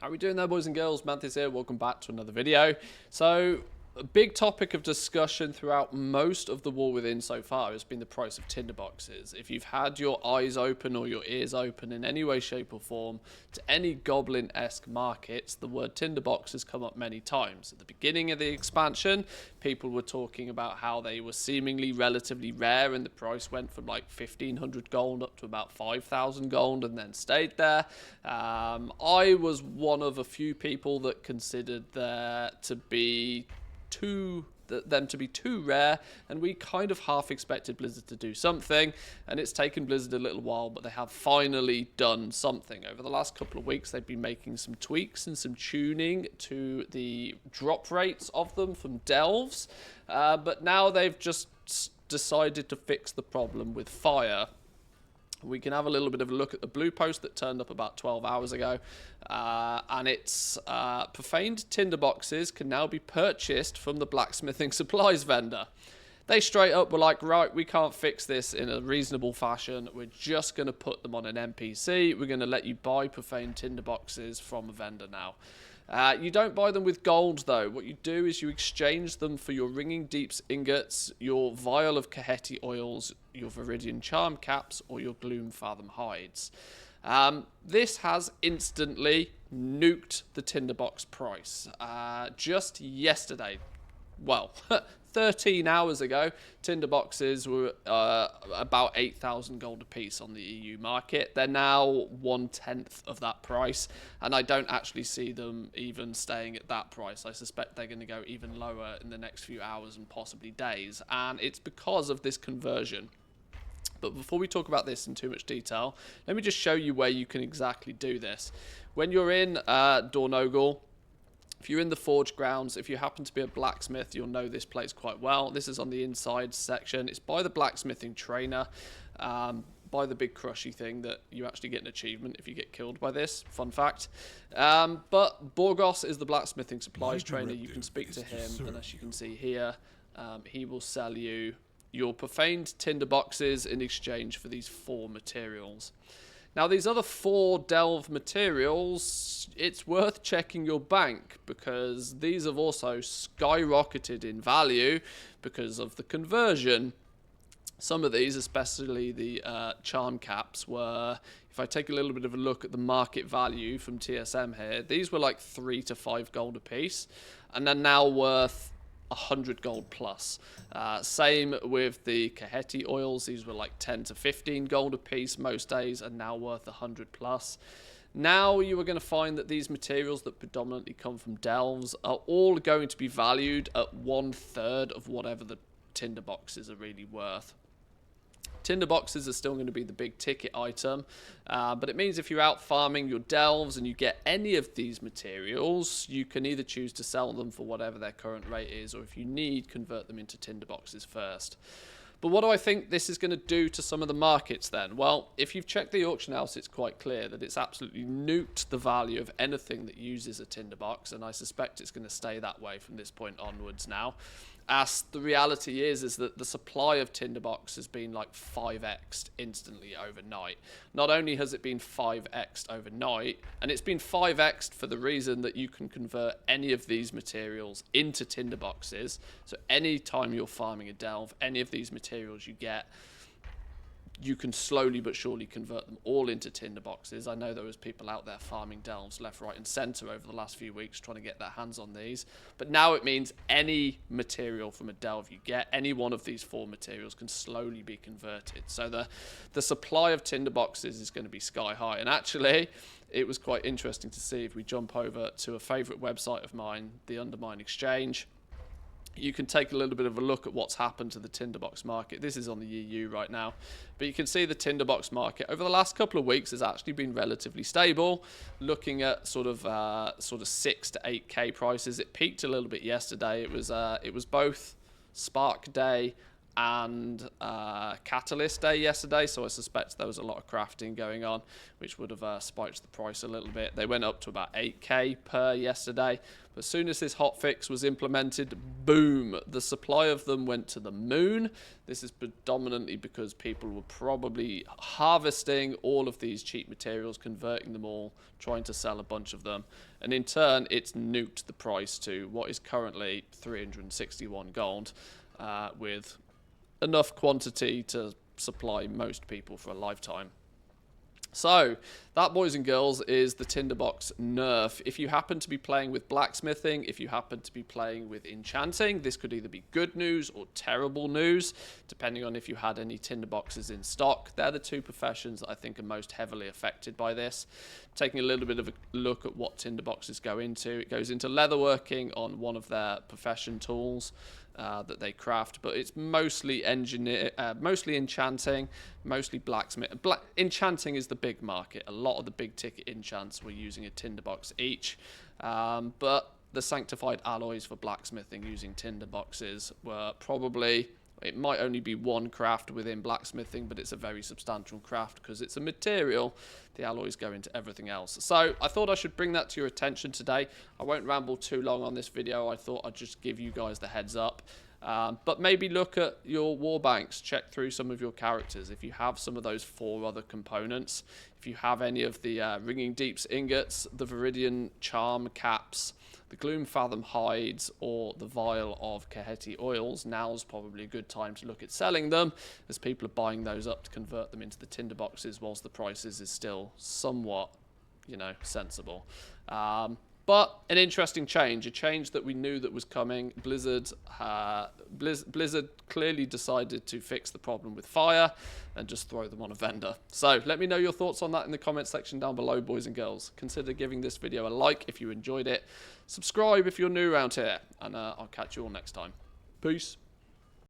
How are we doing there, boys and girls? Manthieus here. Welcome back to another video. So, a big topic of discussion throughout most of the War Within so far has been the price of tinderboxes. If you've had your eyes open or your ears open in any way, shape or form to any goblin-esque markets, the word tinderbox has come up many times. At the beginning of the expansion, people were talking about how they were seemingly relatively rare and the price went from like 1,500 gold up to about 5,000 gold and then stayed there. I was one of a few people that considered them to be too rare, and we kind of half expected Blizzard to do something, and it's taken Blizzard a little while, but they have finally done something. Over the last couple of weeks they've been making some tweaks and some tuning to the drop rates of them from delves, but now they've just decided to fix the problem with fire. We can have a little bit of a look at the blue post that turned up about 12 hours ago, and it's profaned tinderboxes can now be purchased from the blacksmithing supplies vendor. They straight up were like, right, we can't fix this in a reasonable fashion. We're just going to put them on an NPC. We're going to let you buy profaned tinderboxes from a vendor now. You don't buy them with gold, though. What you do is you exchange them for your Ringing Deeps ingots, your vial of Kaheti oils, your Viridian charm caps, or your Gloom Fathom hides. This has instantly nuked the tinderbox price. Just yesterday, well, 13 hours ago, tinderboxes were about 8,000 gold a piece on the EU market. They're now 1/10 of that price, and I don't actually see them even staying at that price. I suspect they're going to go even lower in the next few hours and possibly days, and it's because of this conversion. But before we talk about this in too much detail, let me just show you where you can exactly do this. When you're in Dornogal, if you're in the Forge Grounds, if you happen to be a blacksmith, you'll know this place quite well. This is on the inside section. It's by the blacksmithing trainer, by the big crushy thing that you actually get an achievement if you get killed by this. Fun fact. But Borgos is the blacksmithing supplies trainer. You can speak to him, and as you can see here, he will sell you your profaned tinderboxes in exchange for these 4 materials. Now, these other 4 delve materials, it's worth checking your bank because these have also skyrocketed in value because of the conversion. Some of these, especially the charm caps, were, if I take a little bit of a look at the market value from TSM here, these were like 3 to 5 gold a piece, and they're now worth 100 gold plus. Same with the Kaheti oils. These were like 10 to 15 gold a piece most days and now worth 100 plus. Now you are going to find that these materials that predominantly come from delves are all going to be valued at 1/3 of whatever the tinderboxes are really worth. Tinderboxes are still going to be the big ticket item, but it means if you're out farming your delves and you get any of these materials, you can either choose to sell them for whatever their current rate is, or if you need, convert them into tinderboxes first. But what do I think this is going to do to some of the markets then? Well, if you've checked the auction house, it's quite clear that it's absolutely nuked the value of anything that uses a tinderbox, and I suspect it's going to stay that way from this point onwards now. As the reality is that the supply of tinderbox has been like 5x'd instantly overnight. Not only has it been 5x'd overnight, and it's been 5x'd for the reason that you can convert any of these materials into tinderboxes. So any time you're farming a delve, any of these materials you get, you can slowly but surely convert them all into tinderboxes. I know there was people out there farming delves left, right and centre over the last few weeks trying to get their hands on these. But now it means any material from a delve you get, any one of these 4 materials can slowly be converted. So the supply of tinderboxes is going to be sky high. And actually, it was quite interesting to see if we jump over to a favourite website of mine, the Undermine Exchange. You can take a little bit of a look at what's happened to the tinderbox market. This is on the EU right now, but you can see the tinderbox market over the last couple of weeks has actually been relatively stable. Looking at sort of 6 to 8k prices, it peaked a little bit yesterday. It was both Spark Day and Catalyst Day yesterday, so I suspect there was a lot of crafting going on, which would have spiked the price a little bit. They went up to about 8k per yesterday, but as soon as this hotfix was implemented, boom, the supply of them went to the moon. This is predominantly because people were probably harvesting all of these cheap materials, converting them all, trying to sell a bunch of them, and in turn it's nuked the price to what is currently 361 gold, with enough quantity to supply most people for a lifetime. So that, boys and girls, is the Tinderbox nerf. If you happen to be playing with blacksmithing, if you happen to be playing with enchanting, this could either be good news or terrible news, depending on if you had any Tinderboxes in stock. They're the two professions that I think are most heavily affected by this. Taking a little bit of a look at what Tinderboxes go into, it goes into leatherworking on one of their profession tools that they craft, but it's mostly mostly enchanting, mostly blacksmith. Enchanting is the big market. A lot of the big ticket enchants were using a tinderbox each, but the sanctified alloys for blacksmithing using tinderboxes were probably, it might only be one craft within blacksmithing, but it's a very substantial craft because it's a material. The alloys go into everything else. So I thought I should bring that to your attention today. I won't ramble too long on this video. I thought I'd just give you guys the heads up. But maybe look at your war banks, check through some of your characters. If you have some of those 4 other components, if you have any of the Ringing Deeps ingots, the Viridian Charm caps, the Gloom Fathom hides, or the vial of Kaheti oils, now's probably a good time to look at selling them, as people are buying those up to convert them into the Tinderboxes whilst the prices is still somewhat, you know, sensible. But an interesting change, a change that we knew that was coming. Blizzard clearly decided to fix the problem with fire and just throw them on a vendor. So let me know your thoughts on that in the comment section down below, boys and girls. Consider giving this video a like if you enjoyed it. Subscribe if you're new around here, and I'll catch you all next time. Peace.